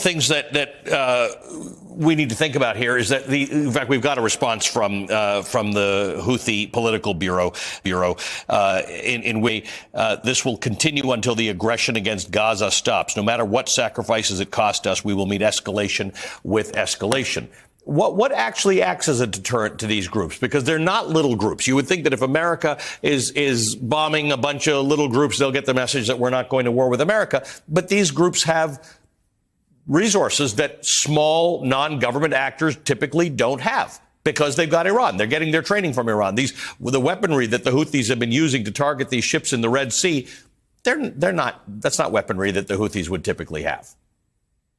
things that we need to think about here is that in fact, we've got a response from the Houthi political bureau in which this will continue until the aggression against Gaza stops. No matter what sacrifices it cost us, we will meet escalation with escalation. What actually acts as a deterrent to these groups? Because they're not little groups. You would think that if America is bombing a bunch of little groups, they'll get the message that we're not going to war with America. But these groups have resources that small non-government actors typically don't have because they've got Iran. They're getting their training from Iran. The weaponry that the Houthis have been using to target these ships in the Red Sea, that's not weaponry that the Houthis would typically have.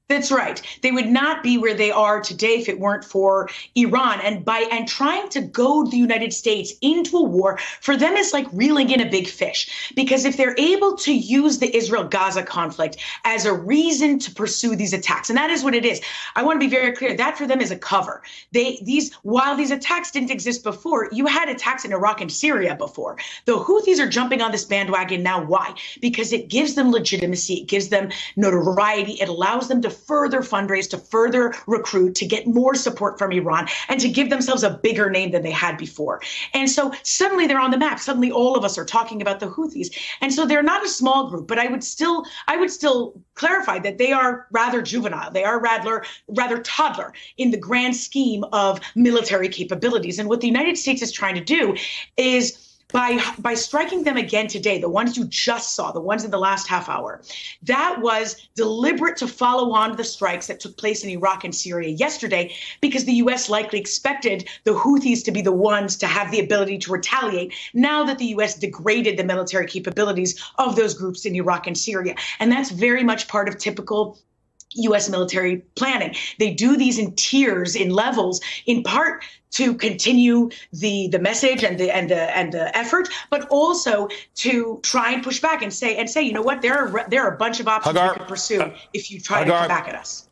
That's right. They would not be where they are today if it weren't for Iran. And trying to goad the United States into a war for them is like reeling in a big fish, because if they're able to use the Israel-Gaza conflict as a reason to pursue these attacks, and that is what it is. I want to be very clear. That for them is a cover. While these attacks didn't exist before, you had attacks in Iraq and Syria before. The Houthis are jumping on this bandwagon now. Why? Because it gives them legitimacy. It gives them notoriety. It allows them to further fundraise, to further recruit, to get more support from Iran, and to give themselves a bigger name than they had before. And so suddenly they're on the map. Suddenly all of us are talking about the Houthis. And so they're not a small group, but I would still clarify that they are rather juvenile. They are rather toddler in the grand scheme of military capabilities. And what the United States is trying to do is, by striking them again today, the ones you just saw, the ones in the last half hour, that was deliberate to follow on to the strikes that took place in Iraq and Syria yesterday, because the U.S. likely expected the Houthis to be the ones to have the ability to retaliate now that the U.S. degraded the military capabilities of those groups in Iraq and Syria. And that's very much part of typical U.S. military planning. They do these in tiers, in levels, in part to continue the message and the effort, but also to try and push back and say, you know what, there are a bunch of options we could pursue if you try to come back at us.